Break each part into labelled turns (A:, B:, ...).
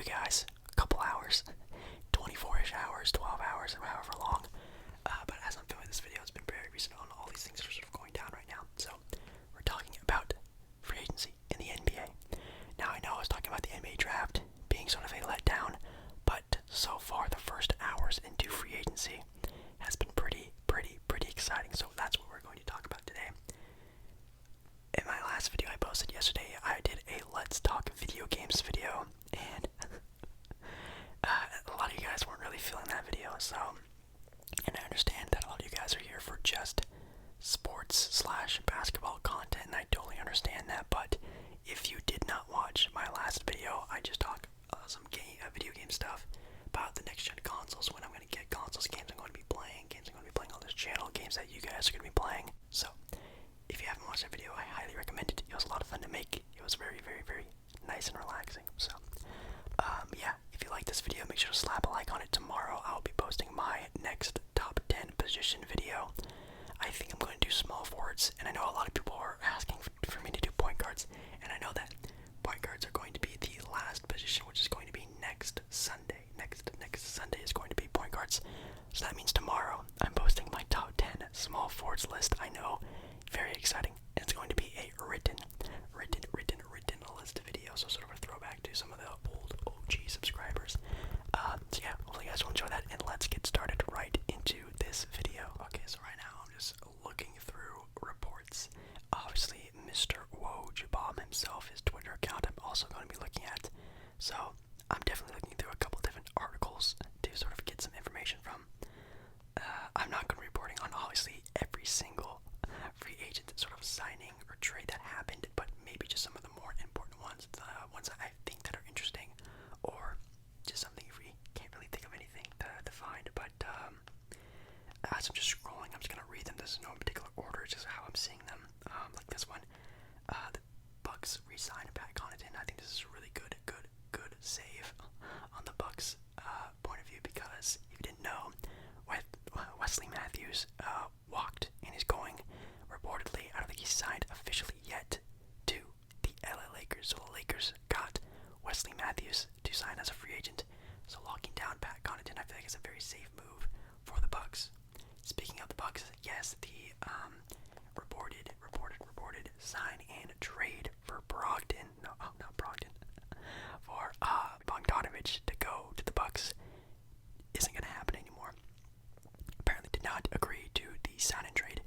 A: you guys a couple hours, 24-ish hours, 12 hours, or however long. But as I'm filming this video, it's been very recent on all these things that are sort of going down right now. So we're talking about free agency in the NBA. Now I know I was talking about the NBA draft being sort of a letdown, but so far the first hours into free agency has been pretty exciting. So that's what we're going to talk about today. In my last video I posted yesterday, I did a Let's Talk Video Games video, and a lot of you guys weren't really feeling that video, so, and I understand that a lot of you guys are here for just sports/basketball content, and I totally understand that, but if you did not watch my last video, I just talked some video game stuff about the next gen consoles, when I'm going to get consoles, games I'm going to be playing, games I'm going to be playing on this channel, games that you guys are going to be playing. So if you haven't watched that video, I highly recommend it. It was a lot of fun to make. It was very nice and relaxing. So yeah, if you like this video, make sure to slap a like on it. Tomorrow I'll be posting my next top 10 position video. I think I'm going to do small forwards, and I know a lot of people are asking for me to do point guards, and I know that point guards are going to be the last position, which is going to be next Sunday. Next Sunday is going to be point guards. So that means tomorrow I'm posting my top 10 small forwards list. I know, very exciting. It's going to be a written list of videos, so sort of a throwback to some of the old OG subscribers. So yeah, hopefully you guys will enjoy that, and let's get started right into this video. Okay, so right now I'm just looking through reports. Obviously, Mr. Woj Bob himself, his Twitter account, I'm also going to be looking at. So I'm definitely looking through a couple different articles to sort of get some information from. I'm not going to be reporting on obviously every single free agent sort of signing or trade that happened, but maybe just some of the more important ones, the ones that I think that are interesting, or just something if we can't really think of anything to find. But as I'm just scrolling, I'm just going to read them. There's no particular order, it's just how I'm seeing them. Like this one, the Bucks re-signed Pat Connaughton. I think this is a really good save on the Bucks point of view, because if you didn't know, Wesley Matthews walked and is going, reportedly, I don't think he's signed officially yet, to the LA Lakers. So the Lakers got Wesley Matthews to sign as a free agent. So locking down Pat Connaughton, I feel like is a very safe move for the Bucks. Speaking of the Bucks, yes, the reported sign and trade for Brogdon, not Brogdon, for Bogdanovich to go to the Bucks isn't going to happen anymore. Apparently did not agree to the sign and trade.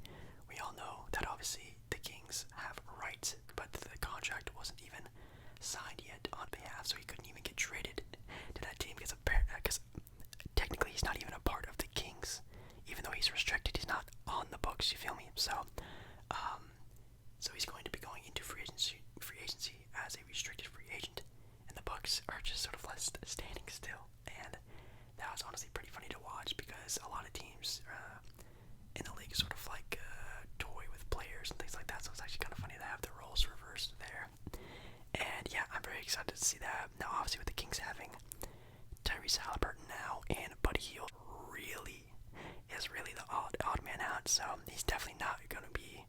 A: We all know that obviously the Kings have rights, but the contract wasn't even signed yet on behalf, so he couldn't even get traded to that team, because technically he's not even a part of the Kings. Even though he's restricted, he's not on the books, you feel me? So so he's going to be going into free agency as a restricted free agent, and the Bucks are just sort of left standing still. And that was honestly pretty funny to watch, because a lot of teams in the league sort of like toy with players and things like that, so it's actually kind of funny to have the roles reversed there. And yeah, I'm very excited to see that. Now obviously with the Kings having Tyrese Halliburton now, and Buddy Hield is really the odd man out, so he's definitely not going to be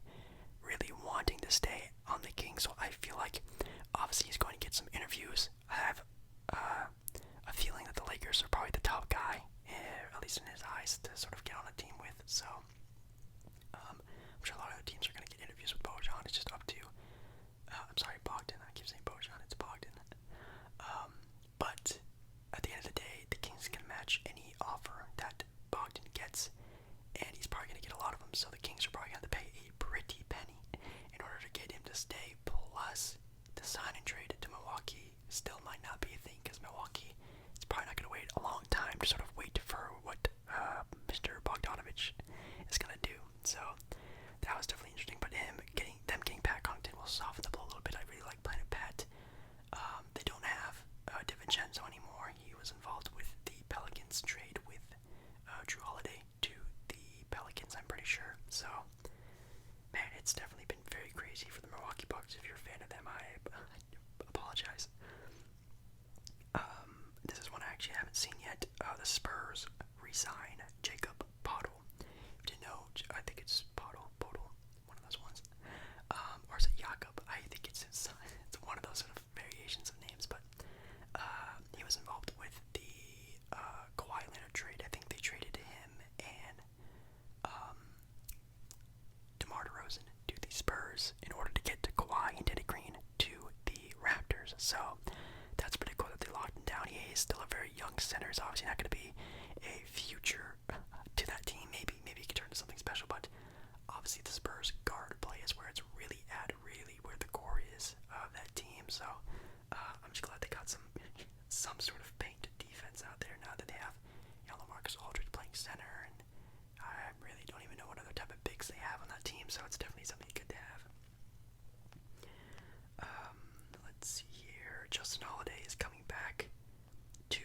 A: really wanting to stay on the Kings. So I feel like obviously he's going to get some interviews. I have a feeling that the Lakers are probably the top guy, at least in his eyes, to sort of get on a team with. So I'm sure a lot of other teams are going to get interviews with Bojan. It's just up to Bogdan. I keep saying Bojan, it's Bogdan. But player is obviously not going to be a future to that team. Maybe he could turn into something special, but obviously the Spurs guard play is where it's really at, really where the core is of that team. So I'm just glad they got some sort of paint defense out there now that they have, LaMarcus Aldridge playing center, and I really don't even know what other type of bigs they have on that team. So it's definitely something good to have. Let's see here. Justin Holiday is coming back to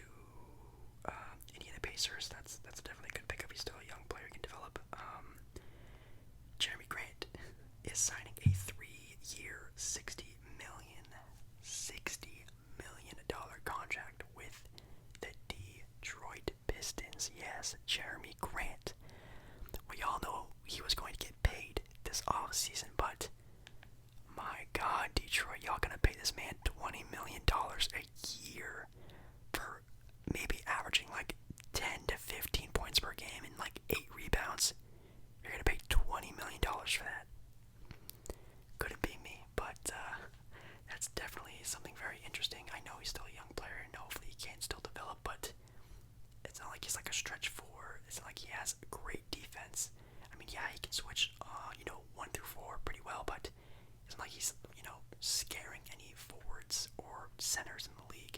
A: Indiana Pacers. That's definitely a good pickup. He's still a young player, he can develop. Jeremy Grant is signing a 3-year, $60 million contract with the Detroit Pistons. Yes, Jeremy Grant. We all know he was going to get paid this offseason, but my God, Detroit, y'all gonna pay this man $20 million a year for maybe averaging like 10 to 15 points per game and like 8 rebounds. You're gonna pay $20 million for that. Couldn't be me, but that's definitely something very interesting. I know he's still a young player and hopefully he can still develop, but it's not like he's like a stretch four. It's not like he has great defense. I mean, yeah, he can switch, 1 through 4 pretty well, but it's not like he's, scaring any forwards or centers in the league.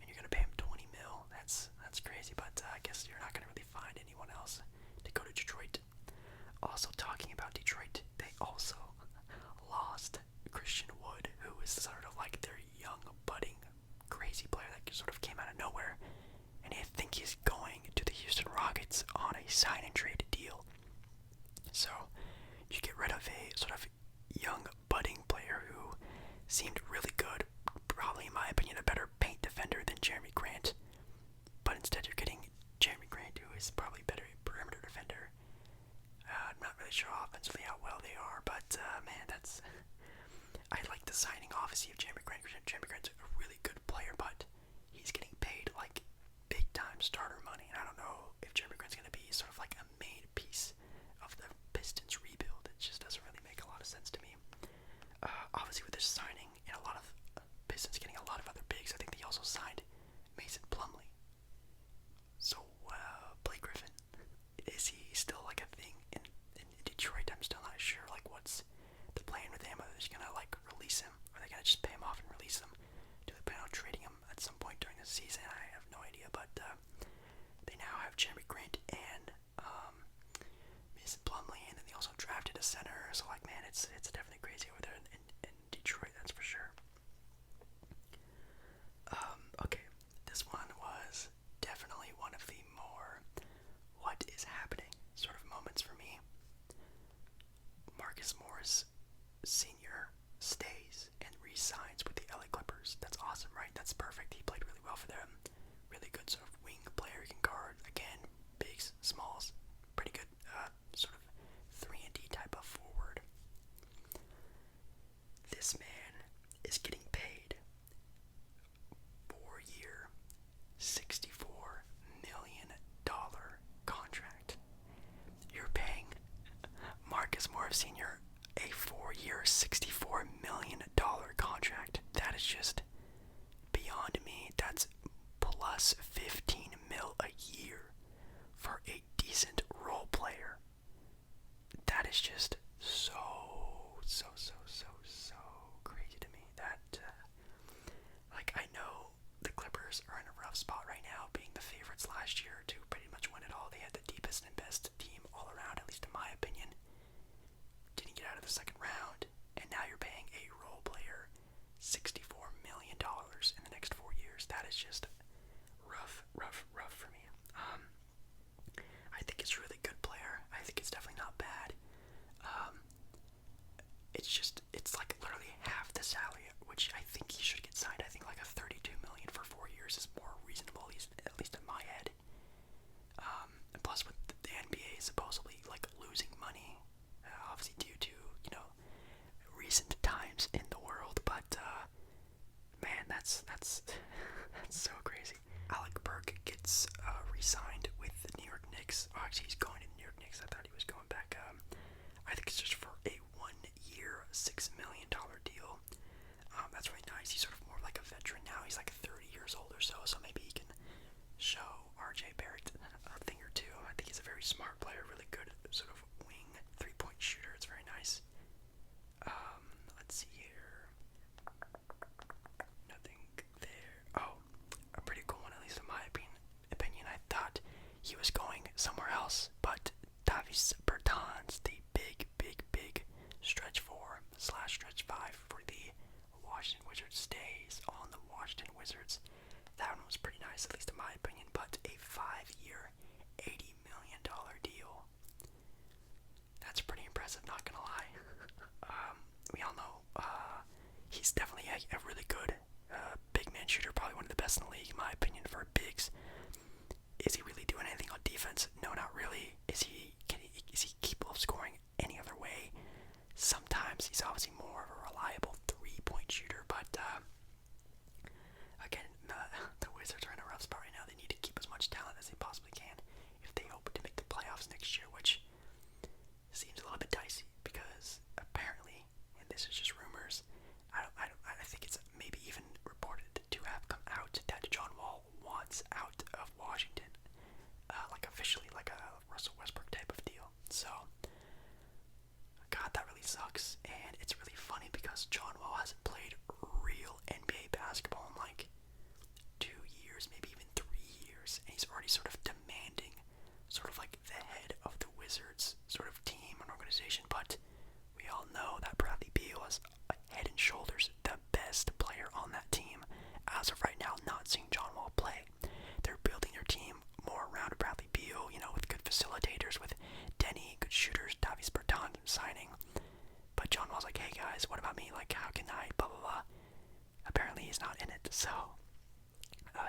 A: And you're gonna pay him $20 mil. That's crazy, but I guess you're not gonna really find anyone else to go to Detroit. Also, talking about Detroit, they also lost Christian Wood, who is sort of like their young, budding, crazy player that sort of came out of nowhere. And I think he's going to the Houston Rockets on a sign and trade deal. So you get rid of a sort of young, budding player who seemed really good, probably in my opinion a better paint defender than Jeremy Grant. But instead you're getting Jeremy Grant, who is probably better perimeter defender. I'm not really sure offensively how well they are, but man, I like the signing obviously of Jeremy Grant. Jeremy Grant's a really good player, but he's getting paid like big time starter money, and I don't know if Jeremy Grant's going to be sort of like a main piece of the Pistons rebuild. It just doesn't really make a lot of sense to me. Obviously with this signing and a lot of Pistons getting a lot of other bigs, I think they also signed Mason Plumlee. So Blake Griffin, is he still like a thing in Detroit? I'm still not sure like what's the plan with him. Are they just gonna like release him? Are they gonna just pay him off and release him? Do they plan on trading him at some point during the season? I have no idea, but they now have Jeremy Grant and Mason Plumlee, and then they also drafted a center. So like, man, it's definitely crazy over there in Detroit, that's for sure. Okay, this one was definitely one of the more what is happening sort of moments for me. Marcus Morris Sr. stays and re-signs with the LA Clippers. That's awesome, right? That's perfect. He played really well for them. Really good sort of wing player. He can guard, again, bigs, smalls. Pretty good sort of 3-and-D type of forward. This man is getting paid 4-year, $64 million contract. You're paying Marcus Morris Sr. a 4-year, $64 million contract. That is just beyond me. That's plus 15 mil a year for a decent role player. That is just so crazy to me. That like, I know the Clippers are in a rough spot right now, being the favorites last year to pretty much win it all. They had the deepest and best team all around, at least in my opinion. Didn't get out of the second round, and now you're paying a role player $64 million in the next 4 years. That is just rough for me. I think it's a really good player. I think it's definitely not bad. It's like literally half the salary, which I think he should get signed. I think like a $32 million for 4 years is more reasonable, at least in my head. And plus, with the NBA supposedly like losing money, obviously due to recent times in the world, but man, that's so crazy. Alec Burke gets re-signed with the New York Knicks. Oh, actually, he's going to the New York Knicks. I thought he was going back. I think it's just for a 1-year, $6 million deal. That's really nice. He's sort of more like a veteran now. He's like 30 years old or so maybe he can show very smart player, really good sort of wing 3-point shooter. It's very nice. Let's see here. Nothing there. Oh, a pretty cool one, at least in my opinion. I thought he was going somewhere else, but Davis Bertans, the big stretch 4 / stretch 5 for the Washington Wizards, stays on the Washington Wizards. That one was pretty nice, at least in my opinion, but a 5-year, $80 million deal. That's pretty impressive, not gonna lie. We all know he's definitely a really good big man shooter, probably one of the best in the league, in my opinion, for bigs. Is he really doing anything on defense? No, not really. Is he capable of scoring any other way? Sometimes he's obviously more of a reliable 3-point shooter, but again, the Wizards are in a rough spot right now. They need to keep as much talent as they possibly can if they hope to make the playoffs next year, which seems a little bit dicey because apparently, and this is just rumors, I think it's maybe even reported to have come out that John Wall wants out of Washington, like officially, like a Russell Westbrook type of deal. So, God, that really sucks, and it's really funny because John Wall hasn't played real NBA basketball in like 2 years, maybe even 3 years, and he's already sort of demanding sort of like the head of the Wizards sort of team and organization, but we all know that Bradley Beal is head and shoulders the best player on that team. As of right now, not seeing John Wall play. They're building their team more around Bradley Beal, with good facilitators, with Denny, good shooters, Davis Bertans signing. But John Wall's like, hey guys, what about me? Like, how can I, blah, blah, blah. Apparently he's not in it, so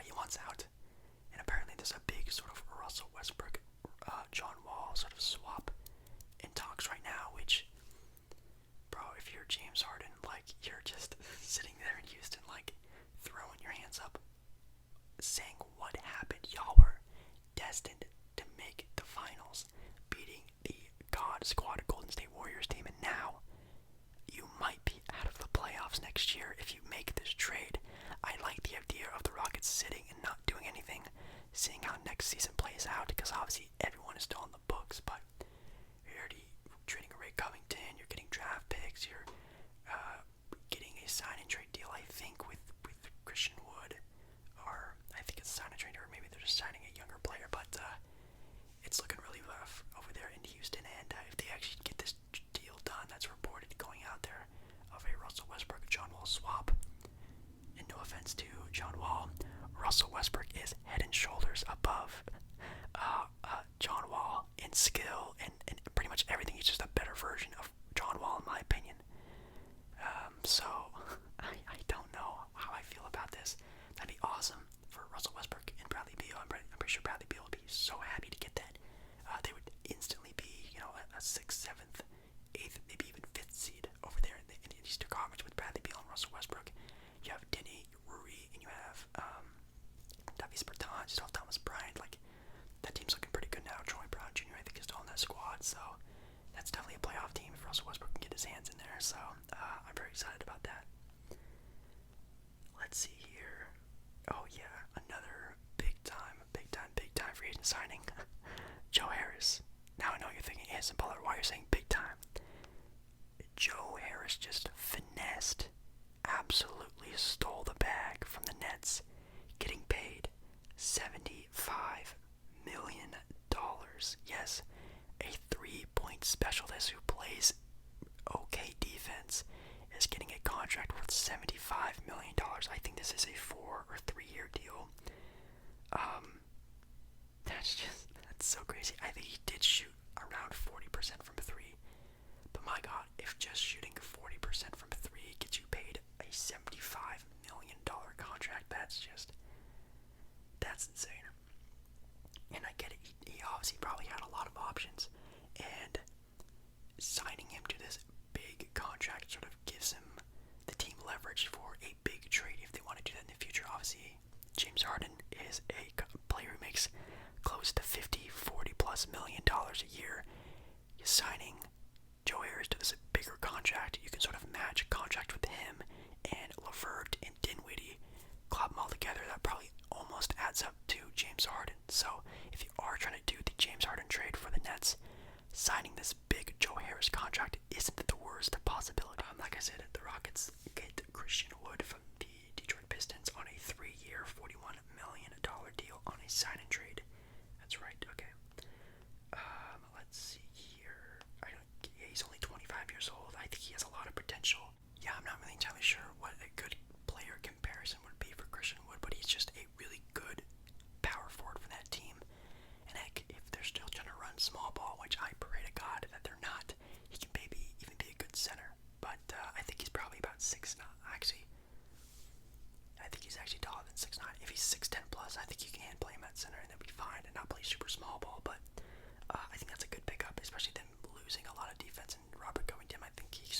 A: he wants out. And apparently there's a big sort of Russell Westbrook, John Wall sort of swap in talks right now, which, bro, if you're James Harden, like, you're just sitting there in Houston, like, throwing your hands up, saying what happened. Y'all were destined to make the finals, beating the God Squad Golden State Warriors team, and now you might be out of the playoffs next year if you make this trade. I like the idea of the Rockets sitting and not doing anything, seeing how next season plays out, because obviously everyone is still on the books, but you're already trading Ray Covington, you're getting draft picks, you're getting a sign and trade deal, I think, with Christian Wood, or I think it's a sign and trade, or maybe they're just signing a younger player, but it's looking really rough over there in Houston, and if they actually get this deal done that's reported going out there of a Russell Westbrook John Wall swap, and no offense to John Wall, Russell Westbrook is head and shoulders above John Wall in skill and pretty much everything. He's just a better version of John Wall, in my opinion. So I don't know how I feel about this. That'd be awesome for Russell Westbrook and Bradley Beal. I'm pretty sure Bradley Beal would be so happy to get that. They would instantly be, a 6th, 7th, 8th, maybe even 5th seed over there in the Eastern Conference with Bradley Beal and Russell Westbrook. You have Denny, Rui, and you have Davis Bertans, you still have Thomas Bryant. Like, that team's looking pretty good now. Troy Brown Jr., I think, is still on that squad, so that's definitely a playoff team if Russell Westbrook can get his hands in there. So I'm very excited about that. Let's see here. Oh yeah, another big time free agent signing. Joe Harris. Now I know you're thinking, ASMballeR, why you're saying big time. Joe Harris just finessed, absolutely stole the bag from the Nets, getting paid $75 million. Yes, a 3-point specialist who plays okay defense is getting a contract worth $75 million. I think this is a 4 or 3 year deal. That's so crazy. I think he did shoot around 40% from 3. But my God, if just shooting 40% from 3 gets you paid a $75 million contract, that's insane. And I get it, he obviously probably had a lot of options, and signing him to this big contract sort of gives him the team leverage for a big trade if they want to do that in the future. Obviously, James Harden is a player who makes close to $40+ million a year. You're signing Joe Harris to this bigger contract. You can sort of match a contract with him and LeVert and Dinwiddie, club them all together. That probably almost adds up to James Harden. So if you are trying to do the James Harden trade for sign and trade. That's right. Okay. Let's see here. Yeah, he's only 25 years old. I think he has a lot of potential. Yeah, I'm not really entirely sure what a good player comparison would be for Christian Wood, but he's just a really good power forward for that team. And heck, if they're still trying to run small ball, which I pray to God that they're not, he can maybe even be a good center. But I think he's probably about 6'9". Actually, I think he's actually taller than 6'9". If he's 6'10 plus, I think you can play him at center and that'll be fine and not play super small ball. But I think that's a good pickup, especially them losing a lot of defense. And Robert Covington, I think he can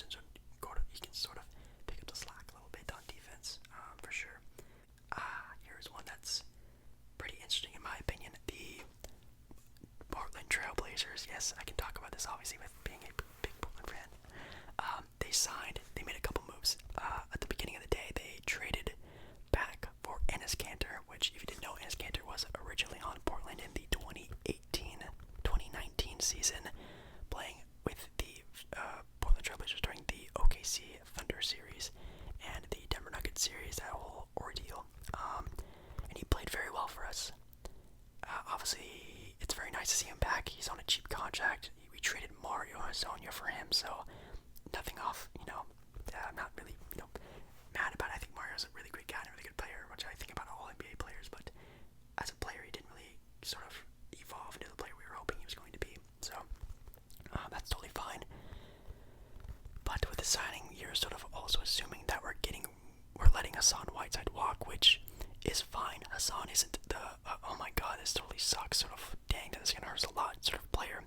A: sort of pick up the slack a little bit on defense, for sure. Here's one that's pretty interesting in my opinion. The Portland Trailblazers. Yes, I can talk about this obviously with being a big Portland fan. They made a couple moves. At the beginning of the day, they traded back for Enes Kanter, which, if you didn't know, Enes Kanter was originally on Portland in the 2018-2019 season, playing with the Portland Trailblazers during the OKC Thunder series and the Denver Nuggets series, that whole ordeal. And he played very well for us. Obviously, it's very nice to see him back. He's on a cheap contract. We traded Mario Hezonja for him, so nothing off, I'm not really, mad about it. I think Mario's a really great guy and a really good player, which I think about all NBA players, but as a player, he didn't really sort of evolve into the player we were hoping he was going to be, so that's totally fine. But with the signing, you're sort of also assuming that we're letting Hassan Whiteside walk, which is fine. Hassan isn't the, oh my god, this totally sucks, sort of, dang, this is gonna hurt a lot sort of player.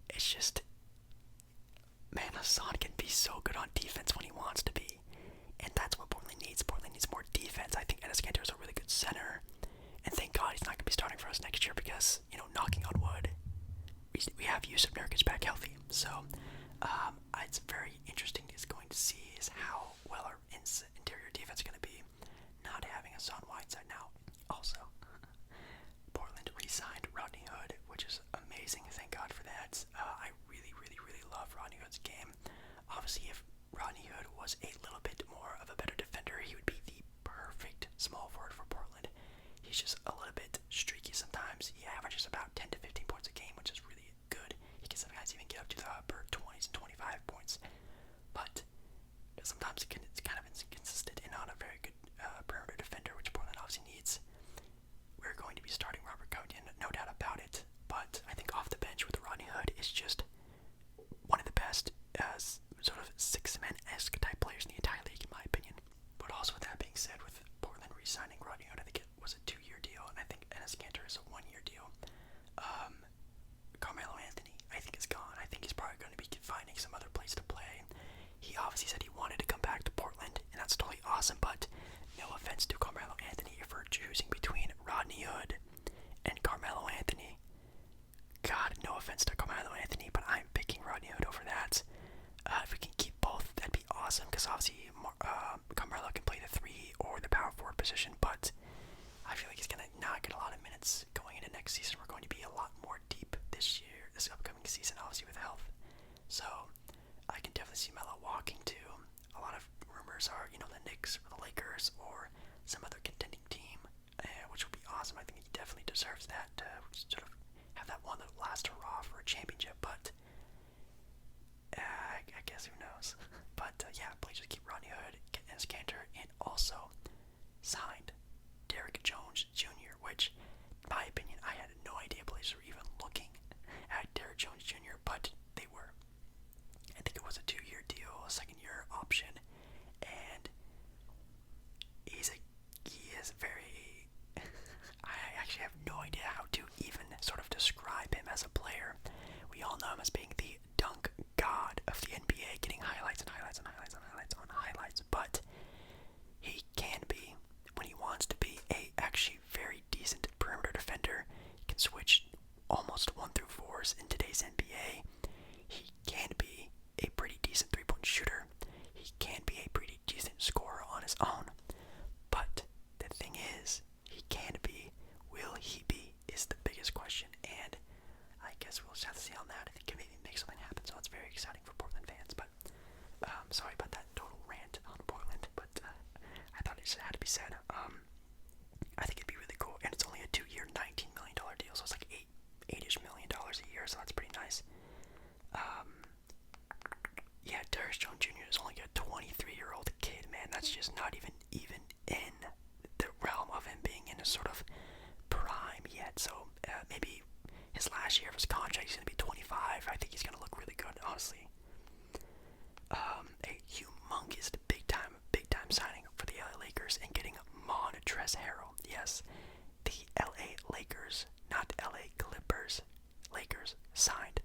A: It's just, man, Hassan can be so good on defense when he wants to be, and that's what Portland needs. Portland needs more defense. I think Enes Kanter is a really good center, and thank God he's not going to be starting for us next year because, knocking on wood, we have Yusuf Nurkic back healthy. So it's very interesting to see is how well our interior defense is going to be, not having Hassan Whiteside now. Also, Portland re-signed Rodney Hood, which is amazing. Thank God for that. I really, really, really love Rodney Hood's game. Obviously, if Rodney Hood was a little bit more of a better defender, he would be the perfect small forward for Portland. He's just a little bit streaky sometimes. He averages about 10 to 15 points a game, which is really good. He can sometimes even get up to the upper 20s and 25 points. But sometimes it's kind of inconsistent and not a very good perimeter defender, which Portland obviously needs. We're going to be starting Robert Covington, no doubt about it. But I think off the bench with Rodney Hood is just one of the best sort of six-man-esque type players in the entire league, in my opinion. But also with that being said, with Portland re-signing Rodney Hood, I think it was a 2-year deal, and I think Enes Kanter is a 1-year deal. Carmelo Anthony, I think, is gone. I think he's probably going to be finding some other place to play. He obviously said he wanted to come back to Portland, and that's totally awesome, but no offense to Carmelo Anthony, if we're choosing between Rodney Hood and Carmelo Anthony, God, no offense to Carmelo Anthony, but I'm picking Rodney Hood over that. If we can keep both, that'd be awesome, because obviously Carmelo can play the 3 or the power forward position, but I feel like he's going to not get a lot of minutes going into next season. We're going to be a lot more deep this upcoming season, obviously with health. So I can definitely see Melo walking to. A lot of rumors are, the Knicks or the Lakers or some other contending team, which would be awesome. I think he definitely deserves that, sort of have that one last hurrah for a championship, but I guess who knows. But yeah, please just keep Rodney Hood, get Enes Kanter, and also signed Derrick Jones Jr., which, in my opinion, I had no idea Blazers were even looking at Derrick Jones Jr., but they were. I think it was a 2-year deal, a second-year option, and he is is only a 23-year-old kid, man. That's just not even in the realm of him being in a sort of prime yet. So maybe his last year of his contract, he's gonna be 25. I think he's gonna look really good, honestly. A humongous big time signing for the LA Lakers and getting Montrezl Harrell. Yes, the LA Lakers, not LA Clippers. Lakers signed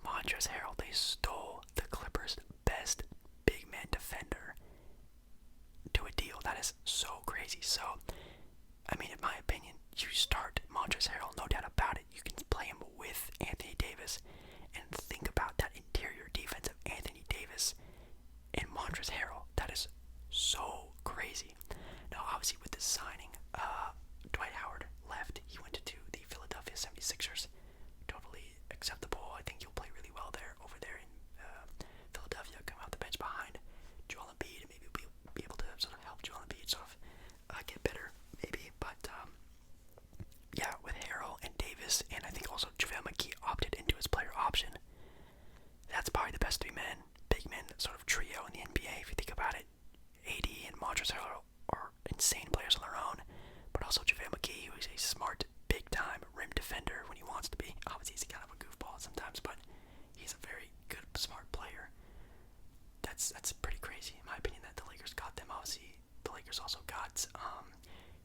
A: Montrezl Harrell. They stole the Clippers' best big man defender to a deal. That is so crazy. So, I mean, in my opinion, you start Montrezl Harrell, no doubt about it. You can play him with Anthony Davis, and think about that interior defense of Anthony Davis and Montrezl Harrell. That is so crazy. Now, obviously, with this signing, Dwight Howard left. He went to the Philadelphia 76ers. Totally acceptable. I think he'll play really well over there in Philadelphia. Come out the bench behind Joel Embiid, and maybe be able to sort of help Joel Embiid sort of get better, maybe. But yeah, with Harrell and Davis, and I think also JaVale McGee opted into his player option. That's probably the best big men sort of trio in the NBA if you think about it. AD and Montrezl Harrell are insane players on their own, but also JaVale McGee, who is a smart, big-time rim defender when he wants to be. Obviously, he's kind of a goofball sometimes, but he's a very good, smart player. That's pretty crazy, in my opinion, that the Lakers got them. Obviously, the Lakers also got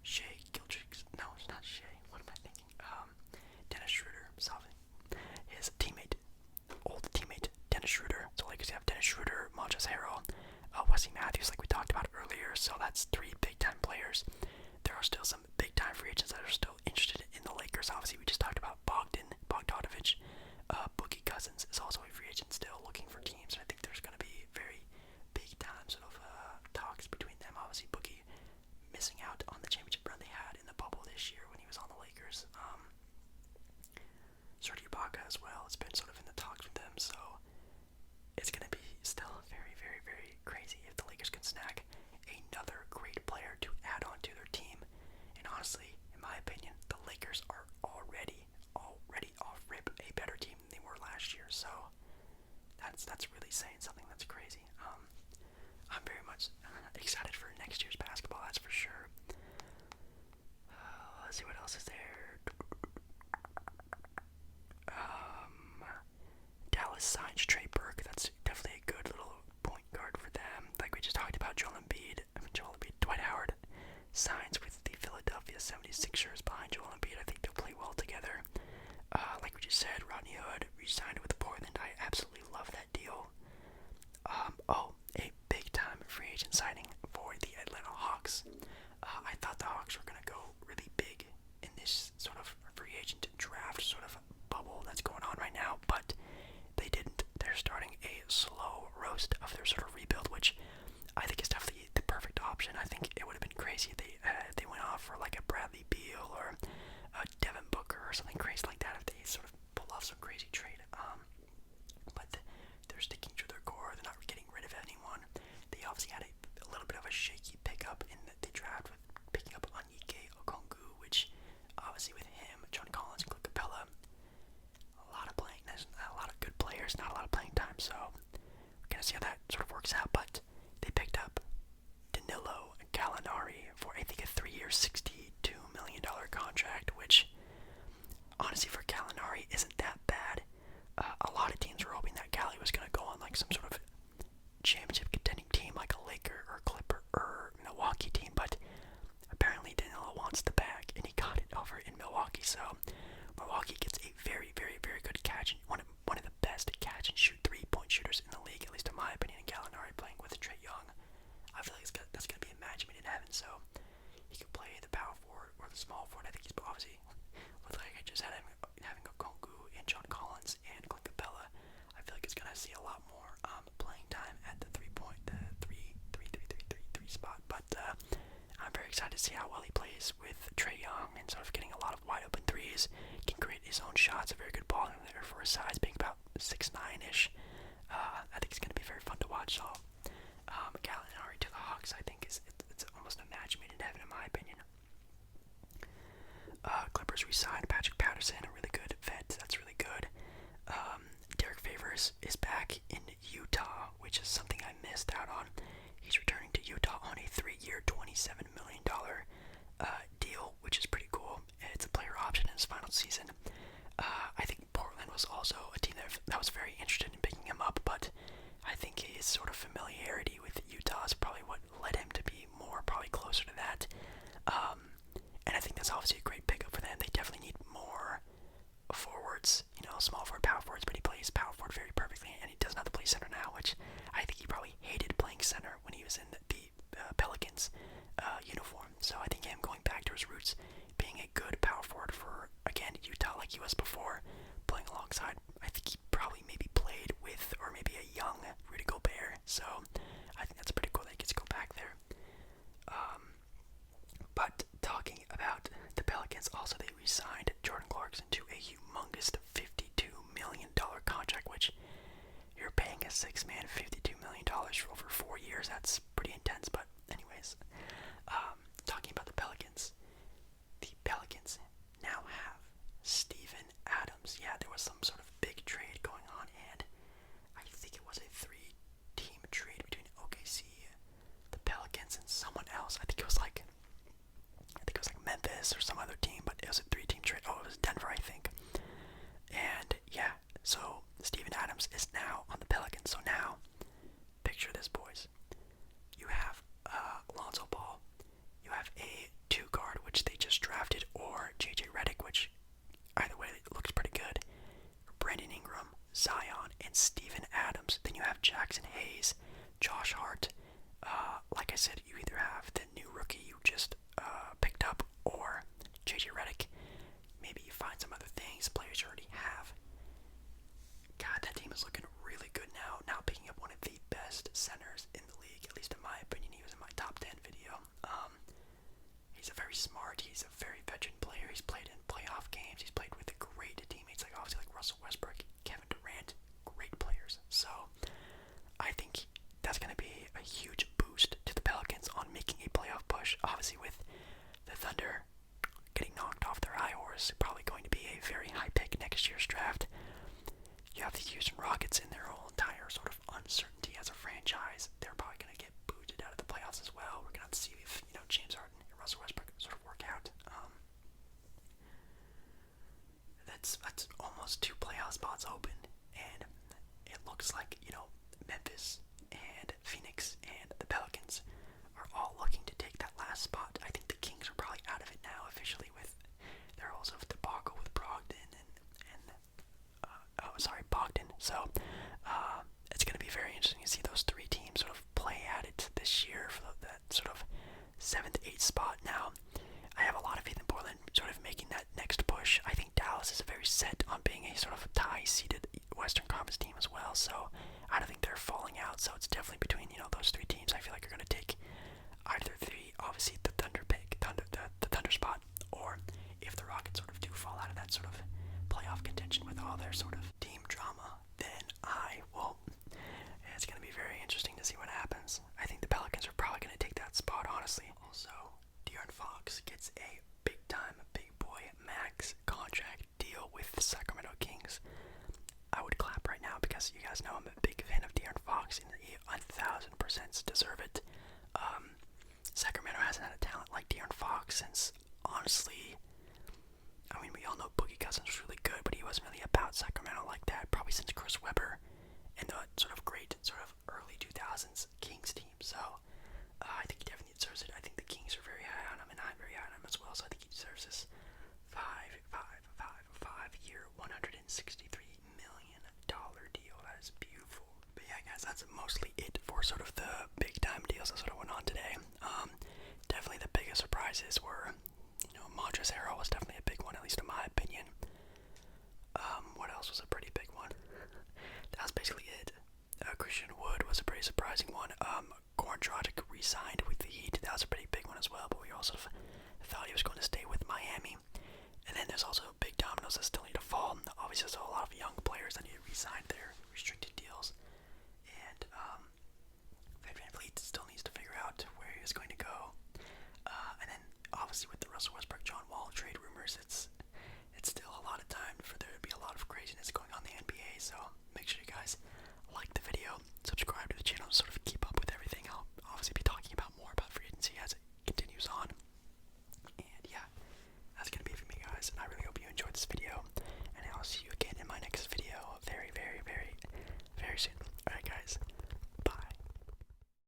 A: Shea Gilchrist. No, it's not Shea. What am I thinking? Dennis Schroeder, his teammate, old teammate, Dennis Schroeder. So Lakers have Dennis Schroeder, Montrezl Harrell, Wesley Matthews, like we talked about earlier. So that's 3 big-time players. There are still some big-time free agents that are still interested in the Lakers. Obviously, we just talked about Bogdanovich. Boogie Cousins is also a free agent still looking for teams, and I think there's going to be very big-time sort of talks between them. Obviously, Boogie missing out on the championship run they had in the bubble this year when he was on the Lakers. Serge Ibaka as well. It's been sort of in the talks with them, so it's going to be still very, very, very crazy if the Lakers can snag another great player to add on to their team. And honestly, in my opinion, the Lakers are already off rip a better team than they were last year. So that's really saying something. That's crazy. I'm very much excited for next year's basketball. That's for sure. Let's see what else is there. Dallas signs Trey Burke. That's definitely a good little point guard for them. Like we just talked about, Dwight Howard signs with the Philadelphia 76ers behind Joel Embiid. I think they'll play well together. Like we just said, Rodney Hood re-signed with Portland. I absolutely love that deal. A big-time free agent signing for the Atlanta Hawks. I thought the Hawks were going to go really big in this sort of free agent draft sort of bubble that's going on right now, but they didn't. They're starting a slow roast of their sort of rebuild, which I think is definitely the perfect option. I think it would have been crazy if they went off for like a Bradley Beal or a Devin Booker or something crazy like that, if they sort of pull off some crazy trade. But they're sticking to their core. They're not getting rid of anyone. They obviously had a little bit of a shaky pickup in the draft with picking up Onyeka Okongwu, which obviously with him, John Collins, and Clint Capella, a lot of good players, not a lot of playing time. So we're gonna see how that sort of works out. But they picked up Danilo Gallinari for I think a 3-year, $62 million contract, which honestly for Gallinari isn't that bad. A lot of teams were hoping that Galli was going to go on like some sort of championship contending team like a Laker or Clipper or Milwaukee team, but apparently Danilo wants the bag and he got it over in Milwaukee. So Milwaukee gets a very, very, very good catch, and one of the best catch and shoot 3-point shooters in the league, at least in my opinion. Gallinari playing with Trae Young, I feel like that's going to be a match made in heaven. So he could play the power forward or the small forward. I think he's obviously with like I just had him having a Kongu and John Collins and Clint Capella. I feel like it's going to see a lot more playing time at the 3-point, the 3 spot. But I'm very excited to see how well he plays with Trae Young and sort of getting a lot of wide open threes. Can create his own shots. A very good ball in there for his size, being about 6'9"-ish. I think it's going to be very fun to watch. So Gallinari to the Hawks, I think it's almost a match made in heaven in my opinion. Clippers re-signed Patrick Patterson, a really good vet. That's really good. Derek Favors is back in Utah, which is something I missed out $27 million deal, which is pretty cool. It's a player option in his final season. I think Portland was also a team that was very interested in picking him up, but I think his sort of familiarity with Utah is probably what led him to be probably closer to that. And I think that's obviously a great pickup for them. They definitely need more forwards, small forward, power forwards, but he plays power forward very perfectly, and he doesn't have to play center now, which I think he probably hated playing center when he was in the Pelicans uniform. So I think him going back to his roots, being a good power forward for, again, Utah like he was before, playing alongside, I think he probably maybe played with, or maybe a young Rudy Gobert. So I think that's pretty cool that he gets to go back there. But talking about the Pelicans, also they re-signed Jordan Clarkson to a humongous $52 million contract, which you're paying a six-man $52 million for over 4 years. That's pretty intense, but anyways. Talking about the Pelicans now have Steven Adams. Yeah, there was some sort of big trade going on, and I think it was a 3-team trade between OKC, the Pelicans, and someone else. I think it was like Memphis or some other team, but it was a 3-team trade. Oh, it was Denver, I think. And yeah, so Steven Adams is now on the Pelicans. So now, picture this, boys. You have Lonzo Ball. You have a 2-guard, which they just drafted, or JJ Redick, which either way it looks pretty good. Brandon Ingram, Zion, and Steven Adams. Then you have Jackson Hayes, Josh Hart. Like I said, you either have the new rookie you just picked up, or JJ Redick. Maybe you find some other things, players you already have. God, that team is looking really good now. Now picking up one of the best centers in the league, at least in my opinion. He was in my top 10 video. He's a very smart, he's a very veteran player. He's played in playoff games. He's played with great teammates, obviously like Russell Westbrook, Kevin Durant, great players. So I think that's going to be a huge boost to the Pelicans on making a playoff push. Obviously with the Thunder getting knocked off their high horse, probably going to be a very high pick next year's draft. You have the Houston Rockets in their whole entire sort of uncertainty as a franchise. They're probably going to get booted out of the playoffs as well. We're going to have to see if James Harden and Russell Westbrook sort of work out. That's almost 2 playoff spots open, and it looks like Memphis and Phoenix and the Pelicans are all looking to take that last spot. I think the Kings are probably out of it now officially with their whole sort of debacle with Brogdon Bogdan. So it's going to be very interesting to see those 3 teams sort of play at it this year for that sort of 7th, 8th spot. Now, I have a lot of faith in Portland sort of making that next push. I think Dallas is very set on being a sort of tie-seeded Western Conference team as well, so I don't think they're falling out. So it's definitely between those 3 teams. I feel like you're going to take either 3, obviously the Thunder pick, the Thunder spot, or if the Rockets sort of do fall out of that sort of playoff contention with all their sort of team drama, then it's going to be very interesting to see what happens. I think the Pelicans are probably going to take that spot, honestly. Also, De'Aaron Fox gets a big-time, big boy max contract deal with the Sacramento Kings. I would clap right now because you guys know I'm a big fan of De'Aaron Fox, and he 1,000% deserve it. Sacramento hasn't had a talent like De'Aaron Fox since, honestly, we all know Boogie Cousins was really good, but he wasn't really about Sacramento like that, probably since Chris Webber and the sort of great sort of early 2000s Kings team. So I think he definitely deserves it. I think the Kings are very high on him, and I'm very high on him as well, so I think he deserves this 5-year, $163 million deal. That is beautiful. But yeah, guys, that's mostly it for sort of the big time deals that sort of went on today. Definitely the biggest surprises were, Montrezl Harrell was definitely a big one, at least in my opinion. What else was a pretty big one? That was basically it. Christian Wood was a pretty surprising one. Goran Dragic re-signed with the Heat. That was a pretty big one as well, but we also thought he was going to stay with Miami. And then there's also big dominoes that still need to fall. Obviously, there's a lot of young players that need to re-sign their restricted deals. And Fred VanVleet still needs to figure out where he is going to go. And then, obviously, with the Russell Westbrook, John Wall trade rumors, it's still a lot of time for there to be a lot of craziness going on in the NBA. So make sure you guys like the video, subscribe to the channel, sort of keep up with everything. I'll obviously be talking about more about free agency as it